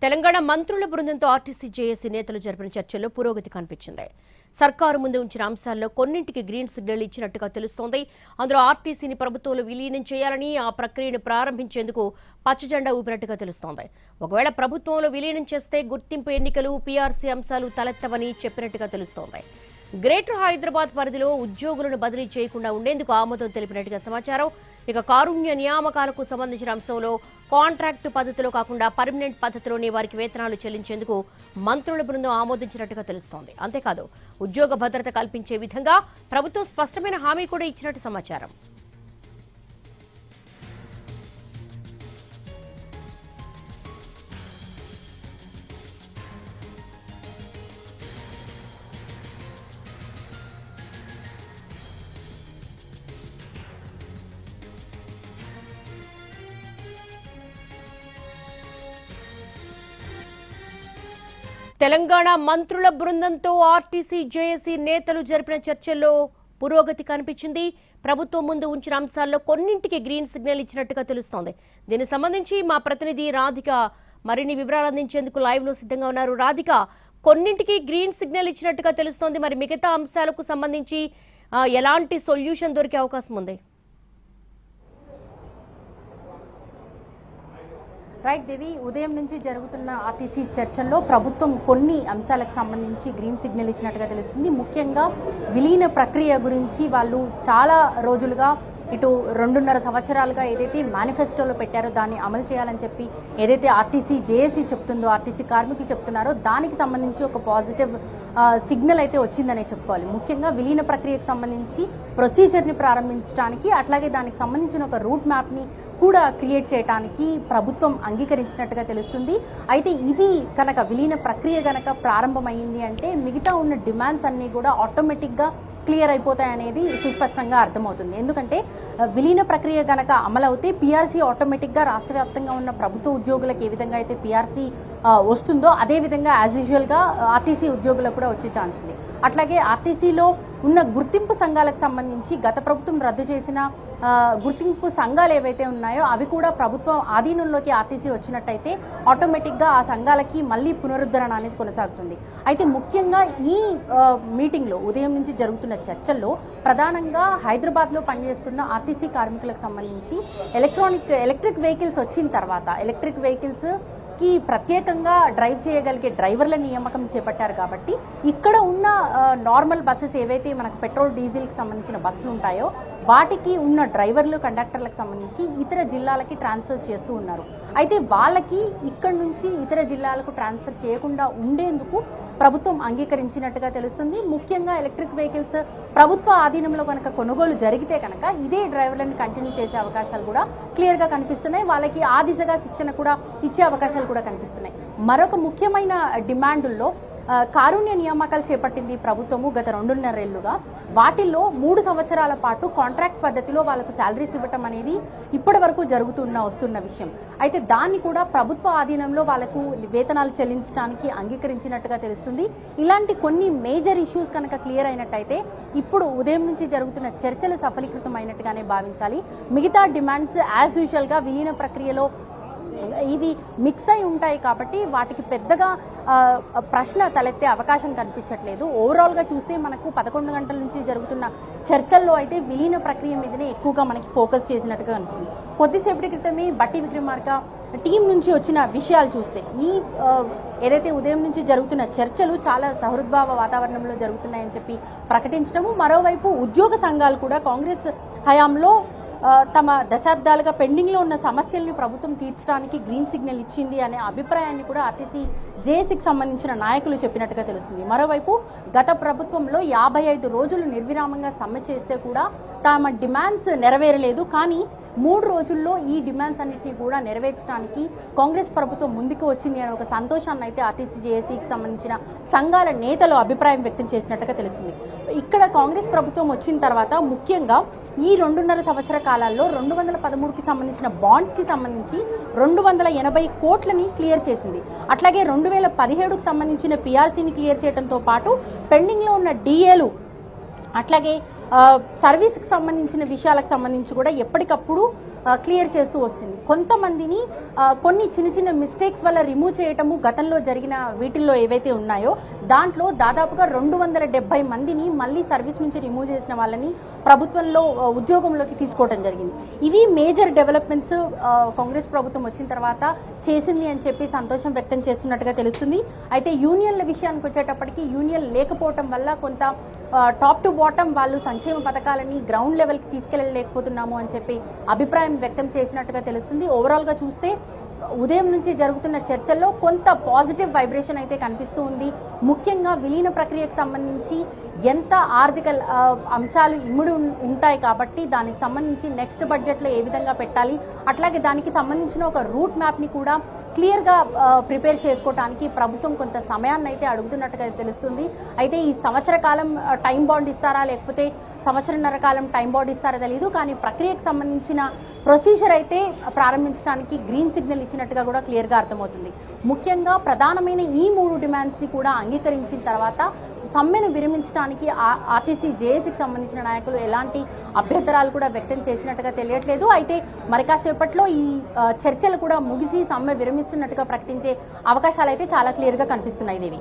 తెలంగాణ మంత్రుల బృందంతో RTC JAC నేతలు జరిపిన చర్చల్లో పురోగతి కనిపించింది. సర్కారు ముందు ఉంచిన అంశాల్లో కొన్నింటికి గ్రీన్ సిగ్నల్ ఇచ్చినట్టుగా తెలుస్తోంది. అందులో ఆర్టీసీని ప్రభుత్వంలో విలీనం చేయాలని, ఆ ప్రక్రియను ప్రారంభించేందుకు పచ్చజెండా ఊపినట్టుగా తెలుస్తోంది. ఒకవేళ ప్రభుత్వంలో విలీనం చేస్తే గుర్తింపు ఎన్నికలు, పీఆర్సీ అంశాలు తలెత్తవని చెప్పినట్టుగా తెలుస్తోంది. గ్రేటర్ హైదరాబాద్ పరిధిలో ఉద్యోగులను బదిలీ చేయకుండా ఉండేందుకు ఆమోదం తెలిపినట్టుగా సమాచారం. ఇక కారుణ్య నియామకాలకు సంబంధించిన అంశంలో కాంట్రాక్టు పద్ధతిలో కాకుండా పర్మనెంట్ పద్ధతిలోనే వారికి వేతనాలు చెల్లించేందుకు మంత్రుల బృందం ఆమోదించినట్టుగా తెలుస్తోంది. అంతేకాదు ఉద్యోగ భద్రత కల్పించే విధంగా ప్రభుత్వం స్పష్టమైన హామీ కూడా ఇచ్చినట్టు సమాచారం. తెలంగాణ మంత్రుల బృందంతో ఆర్టీసీ జేఏసీ నేతలు జరిపిన చర్చల్లో పురోగతి కనిపించింది. ప్రభుత్వం ముందు ఉంచిన అంశాల్లో కొన్నింటికి గ్రీన్ సిగ్నల్ ఇచ్చినట్టుగా తెలుస్తోంది. దీనికి సంబంధించి మా ప్రతినిధి రాధిక మరిన్ని వివరాలు అందించేందుకు లైవ్ లో సిద్ధంగా ఉన్నారు. రాధిక, కొన్నింటికి గ్రీన్ సిగ్నల్ ఇచ్చినట్టుగా తెలుస్తోంది. మరి మిగతా అంశాలకు సంబంధించి ఎలాంటి సొల్యూషన్ దొరికే అవకాశం ఉంది? రైట్ దేవి, ఉదయం నుంచి జరుగుతున్న ఆర్టీసీ చర్చల్లో ప్రభుత్వం కొన్ని అంశాలకు సంబంధించి గ్రీన్ సిగ్నల్ ఇచ్చినట్టుగా తెలుస్తుంది. ముఖ్యంగా విలీన ప్రక్రియ గురించి వాళ్ళు చాలా రోజులుగా ఇటు 2.5 సంవత్సరాలుగా ఏదైతే మేనిఫెస్టోలో పెట్టారో దాన్ని అమలు చేయాలని చెప్పి ఏదైతే ఆర్టీసీ జేఏసీ చెప్తుందో, ఆర్టీసీ కార్మికులు చెప్తున్నారో దానికి సంబంధించి ఒక పాజిటివ్ సిగ్నల్ అయితే వచ్చిందనే చెప్పుకోవాలి. ముఖ్యంగా విలీన ప్రక్రియకు సంబంధించి ప్రొసీజర్ని ప్రారంభించడానికి, అట్లాగే దానికి సంబంధించిన ఒక రూట్ మ్యాప్ని కూడా క్రియేట్ చేయడానికి ప్రభుత్వం అంగీకరించినట్టుగా తెలుస్తుంది. అయితే ఇది కనుక విలీన ప్రక్రియ కనుక ప్రారంభమైంది అంటే మిగతా ఉన్న డిమాండ్స్ అన్నీ కూడా ఆటోమేటిక్గా క్లియర్ అయిపోతాయనేది సుస్పష్టంగా అర్థమవుతుంది. ఎందుకంటే విలీన ప్రక్రియ గనక అమలవుతే పీఆర్సీ ఆటోమేటిక్గా రాష్ట్ర వ్యాప్తంగా ఉన్న ప్రభుత్వ ఉద్యోగులకు ఏ విధంగా అయితే పీఆర్సీ వస్తుందో అదే విధంగా యాజ్ యూజువల్గా ఆర్టీసీ ఉద్యోగులకు కూడా వచ్చే ఛాన్స్ ఉంది. అట్లాగే ఆర్టీసీలో ఉన్న గుర్తింపు సంఘాలకు సంబంధించి గత ప్రభుత్వం రద్దు చేసిన గుర్తింపు సంఘాలు ఏవైతే ఉన్నాయో అవి కూడా ప్రభుత్వం ఆధీనంలోకి ఆర్టీసీ వచ్చినట్టయితే ఆటోమేటిక్గా ఆ సంఘాలకి మళ్ళీ పునరుద్ధరణ అనేది కొనసాగుతుంది. అయితే ముఖ్యంగా ఈ మీటింగ్లో ఉదయం నుంచి జరుగుతున్న చర్చల్లో ప్రధానంగా హైదరాబాద్లో పనిచేస్తున్న ఆర్టీసీ కార్మికులకు సంబంధించి ఎలక్ట్రిక్ వెహికల్స్ వచ్చిన తర్వాత ఎలక్ట్రిక్ వెహికల్స్ కి ప్రత్యేకంగా డ్రైవ్ చేయగలిగే డ్రైవర్ల నియామకం చేపట్టారు. కాబట్టి ఇక్కడ ఉన్న నార్మల్ బస్సెస్ ఏవైతే మనకు పెట్రోల్ డీజిల్కి సంబంధించిన బస్సులు ఉంటాయో వాటికి ఉన్న డ్రైవర్లు, కండక్టర్లకు సంబంధించి ఇతర జిల్లాలకి ట్రాన్స్ఫర్ చేస్తూ ఉన్నారు. అయితే వాళ్ళకి ఇక్కడ నుంచి ఇతర జిల్లాలకు ట్రాన్స్ఫర్ చేయకుండా ఉండేందుకు ప్రభుత్వం అంగీకరించినట్టుగా తెలుస్తుంది. ముఖ్యంగా ఎలక్ట్రిక్ వెహికల్స్ ప్రభుత్వ ఆధీనంలో కనుక కొనుగోలు జరిగితే కనుక ఇదే డ్రైవర్లను కంటిన్యూ చేసే అవకాశాలు కూడా క్లియర్గా కనిపిస్తున్నాయి. వాళ్ళకి ఆ దిశగా శిక్షణ కూడా ఇచ్చే అవకాశాలు కూడా కనిపిస్తున్నాయి. మరొక ముఖ్యమైన డిమాండుల్లో కారుణ్య నియామకాలు చేపట్టింది ప్రభుత్వము గత 2.5 ఏళ్లుగా. వాటిల్లో 3 సంవత్సరాల పాటు కాంట్రాక్ట్ పద్ధతిలో వాళ్ళకు శాలరీస్ ఇవ్వటం అనేది ఇప్పటి వరకు వస్తున్న విషయం. అయితే దాన్ని కూడా ప్రభుత్వ ఆధీనంలో వాళ్ళకు వేతనాలు చెల్లించడానికి అంగీకరించినట్టుగా తెలుస్తుంది. ఇలాంటి కొన్ని మేజర్ ఇష్యూస్ కనుక క్లియర్ అయినట్టయితే ఇప్పుడు ఉదయం నుంచి జరుగుతున్న చర్చలు సఫలీకృతమైనట్టుగానే భావించాలి. మిగతా డిమాండ్స్ యాజ్ యూజువల్గా విలీన ప్రక్రియలో ఇవి మిక్స్ అయి ఉంటాయి కాబట్టి వాటికి పెద్దగా ప్రశ్న తలెత్తే అవకాశం కనిపించట్లేదు. ఓవరాల్గా చూస్తే మనకు 11 గంటల నుంచి జరుగుతున్న చర్చల్లో అయితే విలీన ప్రక్రియ మీదనే ఎక్కువగా మనకి ఫోకస్ చేసినట్టుగా అనిపిస్తుంది. కొద్దిసేపటి క్రితమే బట్టి విక్రమార్క టీం నుంచి వచ్చిన విషయాలు చూస్తే ఈ ఏదైతే ఉదయం నుంచి జరుగుతున్న చర్చలు చాలా సహృద్భావ వాతావరణంలో జరుగుతున్నాయని చెప్పి ప్రకటించడము, మరోవైపు ఉద్యోగ సంఘాలు కూడా కాంగ్రెస్ హయాంలో తమ దశాబ్దాలుగా పెండింగ్లో ఉన్న సమస్యల్ని ప్రభుత్వం తీర్చడానికి గ్రీన్ సిగ్నల్ ఇచ్చింది అనే అభిప్రాయాన్ని కూడా ఆర్టీసీ జేఏసీకి సంబంధించిన నాయకులు చెప్పినట్టుగా తెలుస్తుంది. మరోవైపు గత ప్రభుత్వంలో 55 రోజులు నిర్విరామంగా సమ్మె చేస్తే కూడా తమ డిమాండ్స్ నెరవేరలేదు. కానీ 3 రోజుల్లో ఈ డిమాండ్స్ అన్నింటినీ కూడా నెరవేర్చడానికి కాంగ్రెస్ ప్రభుత్వం ముందుకు వచ్చింది అనే ఒక సంతోషాన్ని అయితే ఆర్టీసీ జేఏసీకి సంబంధించిన సంఘాల నేతలు అభిప్రాయం వ్యక్తం చేసినట్టుగా తెలుస్తుంది. ఇక్కడ కాంగ్రెస్ ప్రభుత్వం వచ్చిన తర్వాత ముఖ్యంగా ఈ 2.5 సంవత్సర కాలాల్లో 213కి సంబంధించిన బాండ్స్కి సంబంధించి 280 కోట్లని క్లియర్ చేసింది. అట్లాగే 2017కు సంబంధించిన పీఆర్సీని క్లియర్ చేయడంతో పాటు పెండింగ్లో ఉన్న డిఏలు, అట్లాగే సర్వీస్కి సంబంధించిన విషయాలకు సంబంధించి కూడా ఎప్పటికప్పుడు క్లియర్ చేస్తూ వస్తుంది. కొంతమందిని కొన్ని చిన్న చిన్న మిస్టేక్స్ వల్ల రిమూవ్ చేయటము గతంలో జరిగిన వీటిల్లో ఏవైతే ఉన్నాయో దాంట్లో దాదాపుగా 270 మందిని మళ్ళీ సర్వీస్ నుంచి రిమూవ్ చేసిన వాళ్ళని ప్రభుత్వంలో ఉద్యోగంలోకి తీసుకోవడం జరిగింది. ఇవి మేజర్ డెవలప్మెంట్స్ కాంగ్రెస్ ప్రభుత్వం వచ్చిన తర్వాత చేసింది అని చెప్పి సంతోషం వ్యక్తం చేస్తున్నట్టుగా తెలుస్తుంది. అయితే యూనియన్ల విషయానికి వచ్చేటప్పటికి యూనియన్ లేకపోవటం వల్ల కొంత టాప్ టు బాటమ్ వాళ్ళు సంక్షేమ పథకాలని గ్రౌండ్ లెవెల్కి తీసుకెళ్ళలేకపోతున్నాము అని చెప్పి అభిప్రాయం వ్యక్తం చేసినట్టుగా తెలుస్తుంది. ఓవరాల్గా చూస్తే ఉదయం నుంచి జరుగుతున్న చర్చల్లో కొంత పాజిటివ్ వైబ్రేషన్ అయితే కనిపిస్తూ ఉంది. ముఖ్యంగా విలీన ప్రక్రియకు సంబంధించి ఎంత ఆర్థిక అంశాలు ఇముడు ఉంటాయి కాబట్టి దానికి సంబంధించి నెక్స్ట్ బడ్జెట్లో ఏ విధంగా పెట్టాలి, అట్లాగే దానికి సంబంధించిన ఒక రూట్ మ్యాప్ని కూడా క్లియర్గా ప్రిపేర్ చేసుకోవడానికి ప్రభుత్వం కొంత సమయాన్ని అయితే అడుగుతున్నట్టుగా తెలుస్తుంది. అయితే ఈ సంవత్సర కాలం టైం బాండ్ ఇస్తారా లేకపోతే సంవత్సరన్నర కాలం టైం బాండ్ ఇస్తారా తెలియదు, కానీ ప్రక్రియకు సంబంధించిన ప్రొసీజర్ అయితే ప్రారంభించడానికి గ్రీన్ సిగ్నల్ ఇచ్చినట్టుగా కూడా క్లియర్గా అర్థమవుతుంది. ముఖ్యంగా ప్రధానమైన ఈ 3 డిమాండ్స్ని కూడా అంగీకరించిన తర్వాత సమ్మెను విరమించడానికి ఆర్టీసీ జేఏసీకి సంబంధించిన నాయకులు ఎలాంటి అభ్యంతరాలు కూడా వ్యక్తం చేసినట్టుగా తెలియట్లేదు. అయితే మరి కాసేపట్లో ఈ చర్చలు కూడా ముగిసి సమ్మె విరమిస్తున్నట్టుగా ప్రకటించే అవకాశాలు అయితే చాలా క్లియర్గా కనిపిస్తున్నాయి దేవి.